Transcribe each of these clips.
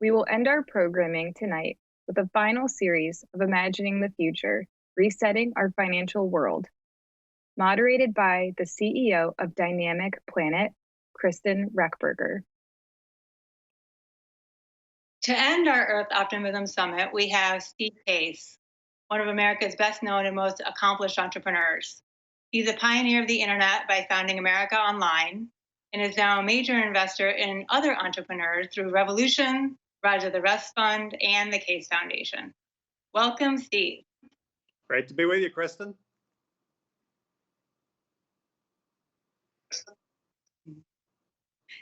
We will end our programming tonight with a final series of Imagining the Future, Resetting Our Financial World, moderated by the CEO of Dynamic Planet, Kristin Rechberger. To end our Earth Optimism Summit, we have Steve Case, one of America's best known and most accomplished entrepreneurs. He's a pioneer of the internet by founding America Online and is now a major investor in other entrepreneurs through Revolution, Roger the Rest Fund, and the Case Foundation. Welcome, Steve. Great to be with you, Kristin.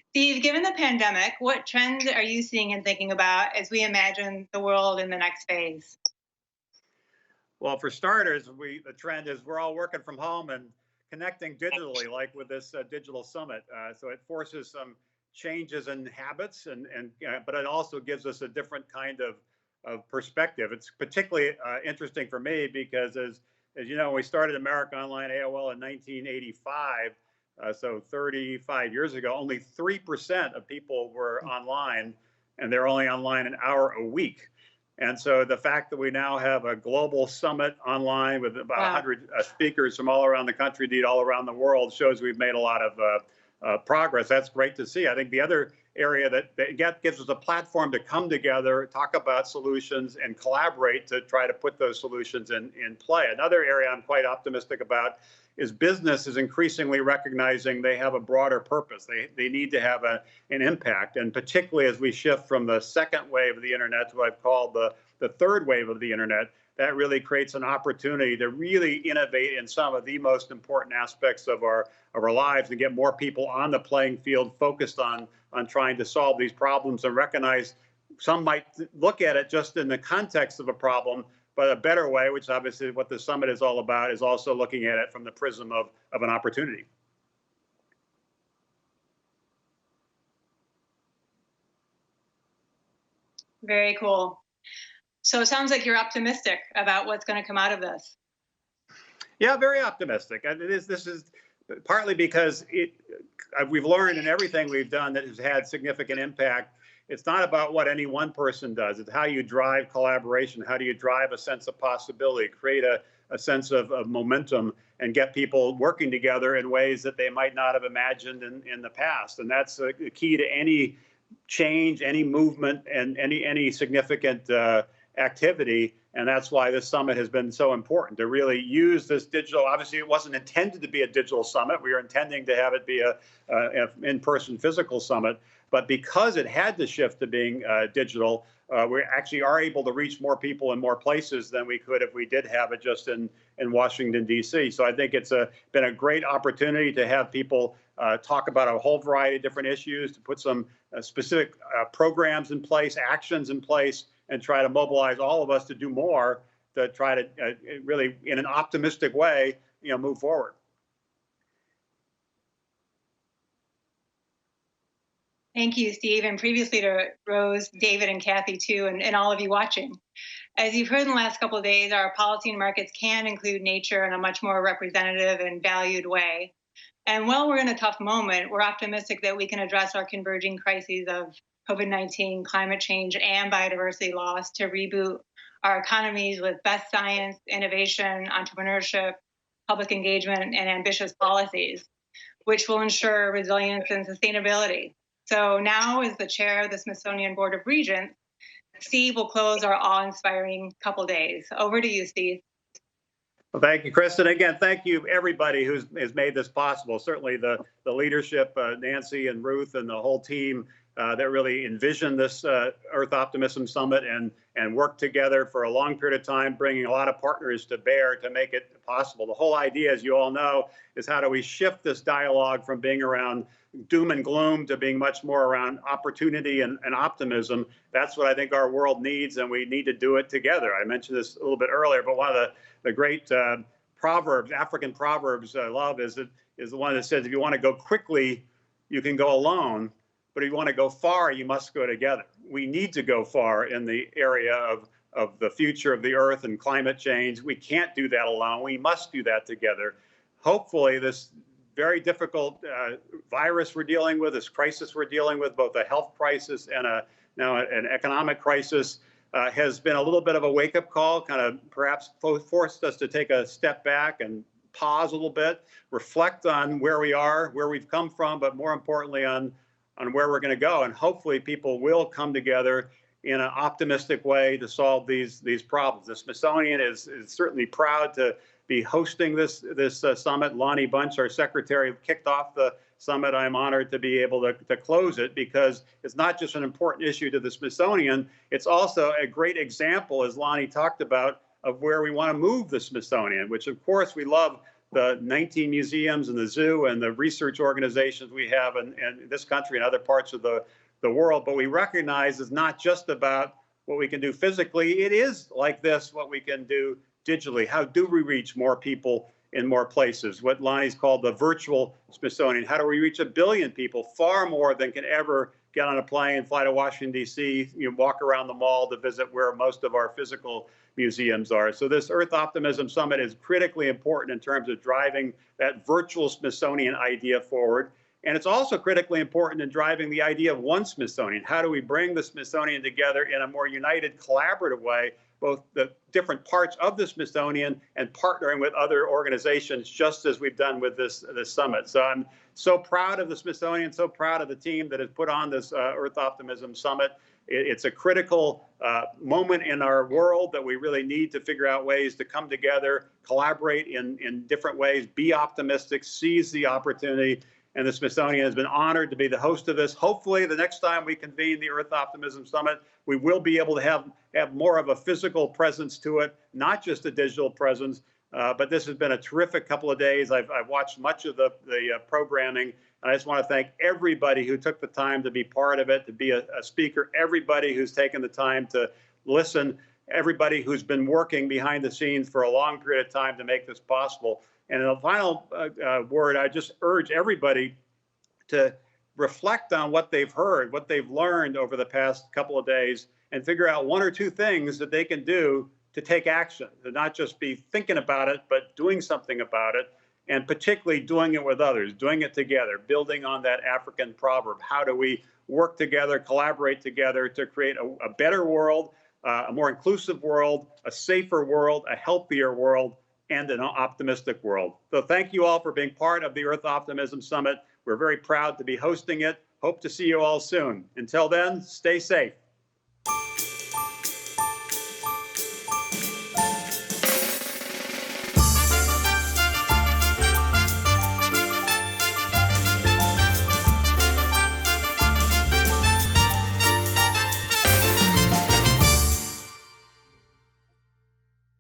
Steve, given the pandemic, what trends are you seeing and thinking about as we imagine the world in the next phase? Well, for starters, the trend is we're all working from home and connecting digitally, like with this digital summit. So it forces some changes in habits, but it also gives us a different kind of perspective. It's particularly interesting for me because, as you know, we started America Online AOL in 1985. So 35 years ago, only 3% of people were online, and they're only online an hour a week. And so the fact that we now have a global summit online with about 100 speakers from all around the country, indeed all around the world, shows we've made a lot of progress. That's great to see. I think the other area that gives us a platform to come together, talk about solutions, and collaborate to try to put those solutions in play. Another area I'm quite optimistic about is business is increasingly recognizing they have a broader purpose. They need to have an impact, and particularly as we shift from the second wave of the internet to what I've called the third wave of the internet, that really creates an opportunity to really innovate in some of the most important aspects of our lives and get more people on the playing field focused on trying to solve these problems and recognize some might look at it just in the context of a problem, but a better way, which obviously what the summit is all about, is also looking at it from the prism of an opportunity. Very cool. So it sounds like you're optimistic about what's going to come out of this. Yeah, very optimistic. And this is partly because we've learned in everything we've done that has had significant impact. It's not about what any one person does. It's how you drive collaboration. How do you drive a sense of possibility, create a sense of momentum, and get people working together in ways that they might not have imagined in the past. And that's the key to any change, any movement, and any significant activity. And that's why this summit has been so important, to really use this digital. Obviously, it wasn't intended to be a digital summit. We were intending to have it be a in-person physical summit. But because it had to shift to being digital, we actually are able to reach more people in more places than we could if we did have it just in Washington, D.C. So I think it's been a great opportunity to have people talk about a whole variety of different issues, to put some specific programs in place, actions in place, and try to mobilize all of us to do more to try to really, in an optimistic way, move forward. Thank you, Steve, and previously to Rose, David, and Kathy, too, and all of you watching. As you've heard in the last couple of days, our policy and markets can include nature in a much more representative and valued way. And while we're in a tough moment, we're optimistic that we can address our converging crises of COVID-19, climate change, and biodiversity loss to reboot our economies with best science, innovation, entrepreneurship, public engagement, and ambitious policies, which will ensure resilience and sustainability. So now, as the chair of the Smithsonian Board of Regents, Steve will close our awe-inspiring couple days. Over to you, Steve. Well, thank you, Kristin. Again, thank you, everybody who's made this possible. Certainly the leadership, Nancy and Ruth and the whole team that really envisioned this Earth Optimism Summit and worked together for a long period of time, bringing a lot of partners to bear to make it possible. The whole idea, as you all know, is how do we shift this dialogue from being around doom and gloom to being much more around opportunity and optimism. That's what I think our world needs, and we need to do it together. I mentioned this a little bit earlier, but one of the great proverbs, African proverbs I love is the one that says, if you want to go quickly, you can go alone, but if you want to go far, you must go together. We need to go far in the area of the future of the Earth and climate change. We can't do that alone. We must do that together. Hopefully, this very difficult virus we're dealing with, this crisis we're dealing with, both a health crisis and now an economic crisis, has been a little bit of a wake-up call, kind of perhaps forced us to take a step back and pause a little bit, reflect on where we are, where we've come from, but more importantly on where we're going to go. And hopefully people will come together in an optimistic way to solve these problems. The Smithsonian is certainly proud to be hosting this summit. Lonnie Bunch, our secretary, kicked off the summit. I'm honored to be able to close it because it's not just an important issue to the Smithsonian, it's also a great example, as Lonnie talked about, of where we want to move the Smithsonian, which of course we love the 19 museums and the zoo and the research organizations we have in this country and other parts of the world. But we recognize it's not just about what we can do physically. It is like this, what we can do digitally. How do we reach more people in more places? What Lonnie's called the virtual Smithsonian. How do we reach 1 billion people? Far more than can ever get on a plane, fly to Washington, D.C., walk around the mall to visit where most of our physical museums are. So this Earth Optimism Summit is critically important in terms of driving that virtual Smithsonian idea forward. And it's also critically important in driving the idea of one Smithsonian. How do we bring the Smithsonian together in a more united, collaborative way, both the different parts of the Smithsonian and partnering with other organizations, just as we've done with this summit. So I'm so proud of the Smithsonian, so proud of the team that has put on this Earth Optimism Summit. It's a critical moment in our world that we really need to figure out ways to come together, collaborate in different ways, be optimistic, seize the opportunity. And the Smithsonian has been honored to be the host of this. Hopefully, the next time we convene the Earth Optimism Summit, we will be able to have more of a physical presence to it, not just a digital presence. But this has been a terrific couple of days. I've watched much of the programming. And I just want to thank everybody who took the time to be part of it, to be a speaker, everybody who's taken the time to listen, everybody who's been working behind the scenes for a long period of time to make this possible. And in the final word, I just urge everybody to reflect on what they've heard, what they've learned over the past couple of days, and figure out 1 or 2 things that they can do to take action, to not just be thinking about it, but doing something about it, and particularly doing it with others, doing it together, building on that African proverb. How do we work together, collaborate together to create a better world, a more inclusive world, a safer world, a healthier world, and an optimistic world. So thank you all for being part of the Earth Optimism Summit. We're very proud to be hosting it. Hope to see you all soon. Until then, stay safe.